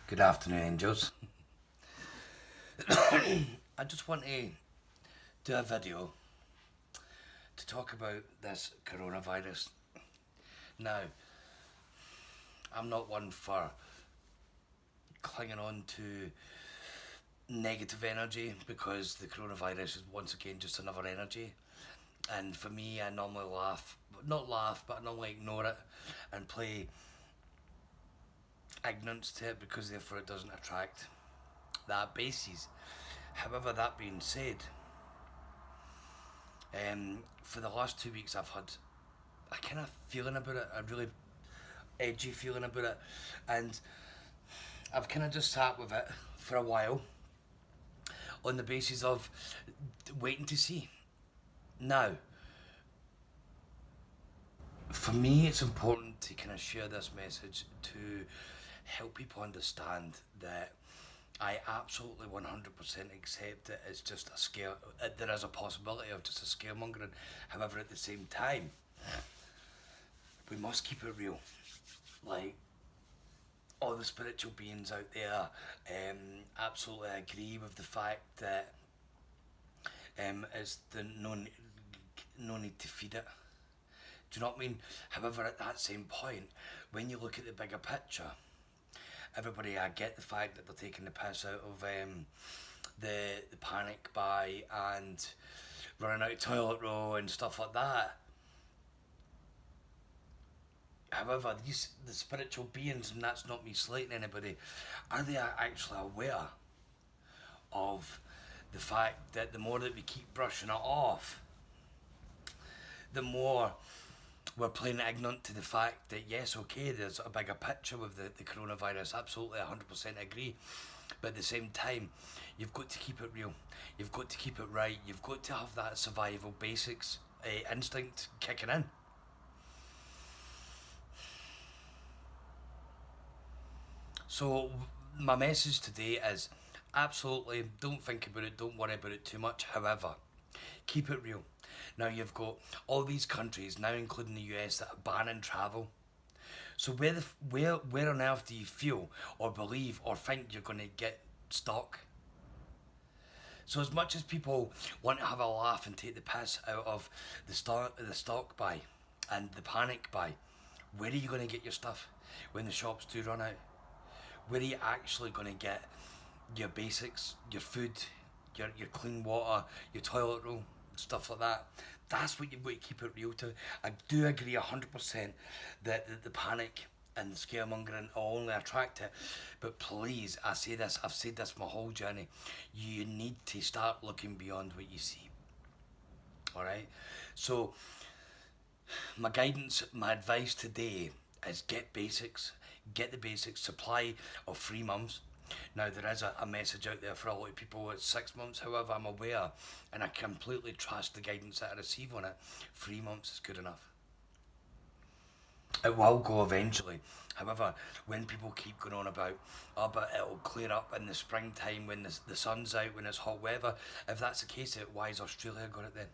Good afternoon, angels. I just want to do a video to talk about this coronavirus. Now, I'm not one for clinging on to negative energy because the coronavirus is once again just another energy. And for me, I normally not laugh, but I normally ignore it and play ignorance to it because therefore it doesn't attract that basis. However, that being said, for the last 2 weeks I've had a kind of feeling about it, a really edgy feeling about it, and I've kind of just sat with it for a while on the basis of waiting to see. Now, for me, it's important to kind of share this message to help people understand that I absolutely 100% accept it as just a scare. There is a possibility of just a scaremongering. However, at the same time, we must keep it real. Like, all the spiritual beings out there absolutely agree with the fact that it's no need to feed it. Do you know what I mean? However, at that same point, when you look at the bigger picture, everybody, I get the fact that they're taking the piss out of the panic buy and running out of toilet roll and stuff like that. However, the spiritual beings, and that's not me slating anybody, are they actually aware of the fact that the more that we keep brushing it off, the more we're playing ignorant to the fact that yes, okay, there's a bigger picture with the coronavirus, absolutely 100% agree. But at the same time, you've got to keep it real. You've got to keep it right. You've got to have that survival basics instinct kicking in. So my message today is absolutely don't think about it, don't worry about it too much. However, keep it real. Now you've got all these countries, now including the US, that are banning travel. So where on earth do you feel or believe or think you're going to get stuck? So as much as people want to have a laugh and take the piss out of the stock buy and the panic buy, where are you going to get your stuff when the shops do run out? Where are you actually going to get your basics, your food, your clean water, your toilet roll, stuff like that? That's what you've got to keep it real to. I do agree 100% that the panic and the scaremongering will only attract it. But please, I say this, I've said this my whole journey, you need to start looking beyond what you see. Alright? So, my guidance, my advice today is get basics. Get the basics. Supply of 3 months. Now there is a message out there for a lot of people. It's 6 months. However, I'm aware, and I completely trust the guidance that I receive on it. 3 months is good enough. It will go eventually. However, when people keep going on about, oh, but it'll clear up in the springtime when the sun's out, when it's hot weather. If that's the case, why has Australia got it then?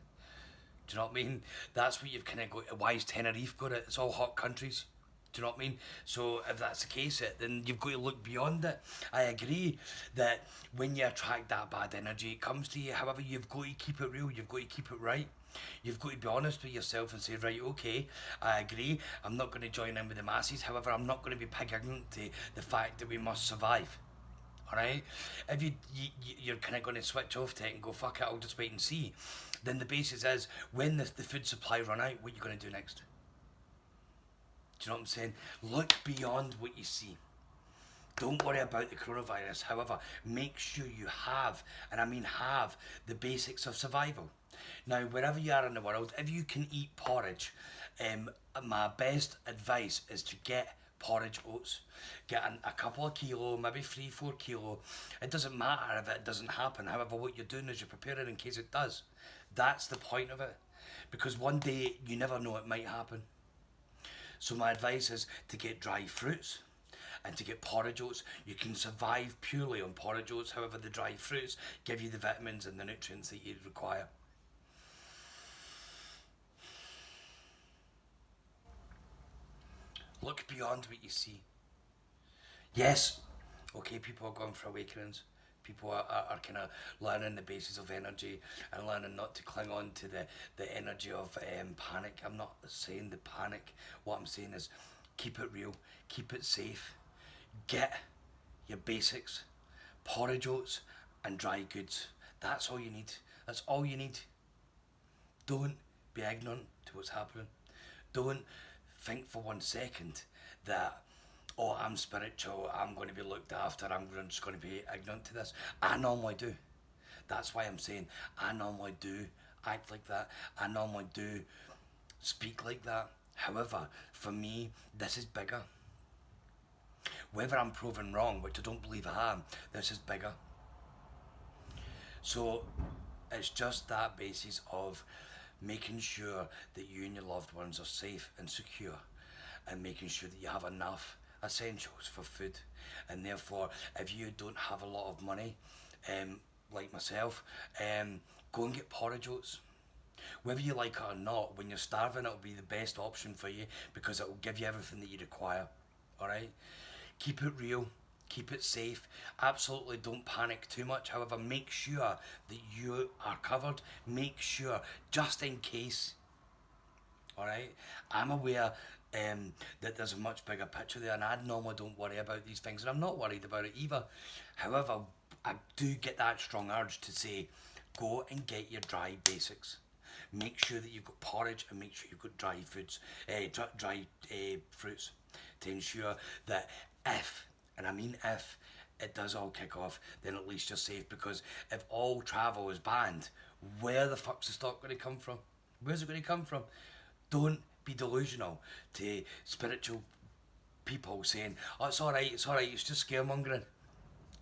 Do you know what I mean? That's what you've kind of got. Why is Tenerife got it? It's all hot countries. Do you know what I mean? So if that's the case, then you've got to look beyond it. I agree that when you attract that bad energy, it comes to you. However, you've got to keep it real. You've got to keep it right. You've got to be honest with yourself and say, right, okay, I agree. I'm not going to join in with the masses. However, I'm not going to be pig ignorant to the fact that we must survive. Alright? If you're kind of going to switch off to it and go, fuck it, I'll just wait and see, then the basis is when the food supply run out, what are you going to do next? Do you know what I'm saying? Look beyond what you see. Don't worry about the coronavirus. However, make sure you have, and I mean have, the basics of survival. Now, wherever you are in the world, if you can eat porridge, my best advice is to get porridge oats. Get a couple of kilo, maybe 3, 4 kilo. It doesn't matter if it doesn't happen. However, what you're doing is you're preparing in case it does. That's the point of it. Because one day, you never know, it might happen. So my advice is to get dry fruits and to get porridge oats. You can survive purely on porridge oats. However, the dry fruits give you the vitamins and the nutrients that you require. Look beyond what you see. Yes, Okay, people are going for awakenings. People are kind of learning the basis of energy and learning not to cling on to the energy of panic. I'm not saying the panic. What I'm saying is keep it real, keep it safe. Get your basics, porridge oats and dry goods. That's all you need. That's all you need. Don't be ignorant to what's happening. Don't think for 1 second that, oh, I'm spiritual, I'm going to be looked after, I'm just going to be ignorant to this. I normally do. That's why I'm saying I normally do act like that. I normally do speak like that. However, for me, this is bigger. Whether I'm proven wrong, which I don't believe I am, this is bigger. So it's just that basis of making sure that you and your loved ones are safe and secure, and making sure that you have enough essentials for food. And therefore, if you don't have a lot of money, like myself, go and get porridge oats. Whether you like it or not, when you're starving, it'll be the best option for you because it will give you everything that you require. Alright? Keep it real, keep it safe. Absolutely don't panic too much. However, make sure that you are covered. Make sure, just in case. Alright? I'm aware that there's a much bigger picture there, and I normally don't worry about these things, and I'm not worried about it either. However, I do get that strong urge to say, go and get your dry basics. Make sure that you've got porridge and make sure you've got dry foods, dry fruits, to ensure that if, and I mean if, it does all kick off, then at least you're safe. Because if all travel is banned, where the fuck's the stock going to come from? Where's it going to come from? Don't be delusional to spiritual people saying, oh, it's alright, it's just scaremongering.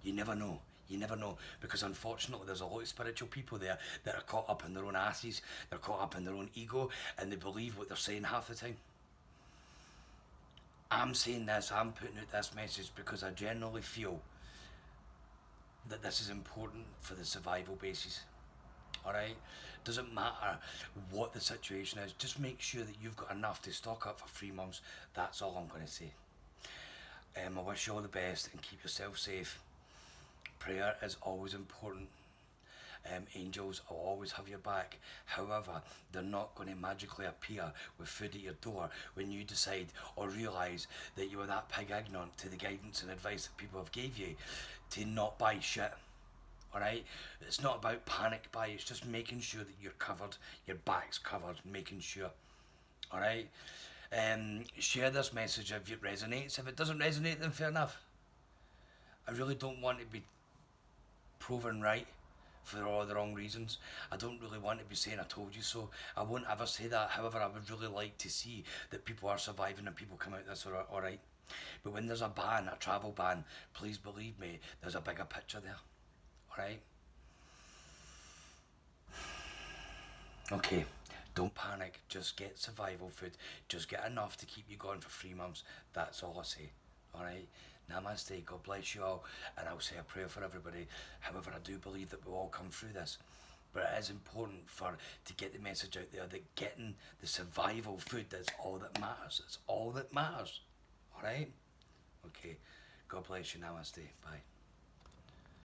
You never know. You never know, because unfortunately there's a lot of spiritual people there that are caught up in their own asses, they're caught up in their own ego, and they believe what they're saying half the time. I'm saying this, I'm putting out this message because I generally feel that this is important for the survival basis. Alright? Doesn't matter what the situation is, just make sure that you've got enough to stock up for 3 months. That's all I'm going to say. I wish you all the best and keep yourself safe. Prayer is always important. Angels will always have your back. However, they're not going to magically appear with food at your door when you decide or realise that you were that pig ignorant to the guidance and advice that people have gave you to not buy shit. Alright? It's not about panic buy, it's just making sure that you're covered, your back's covered, making sure. Alright? Share this message if it resonates. If it doesn't resonate, then fair enough. I really don't want to be proven right for all the wrong reasons. I don't really want to be saying I told you so. I won't ever say that. However, I would really like to see that people are surviving and people come out this alright. But when there's a ban, a travel ban, please believe me, there's a bigger picture there. Alright? Okay, don't panic. Just get survival food. Just get enough to keep you going for 3 months. That's all I say. Alright? Namaste, God bless you all, and I'll say a prayer for everybody. However, I do believe that we'll all come through this. But it is important to get the message out there that getting the survival food is all that matters. It's all that matters. Alright? Okay. God bless you. Namaste. Bye.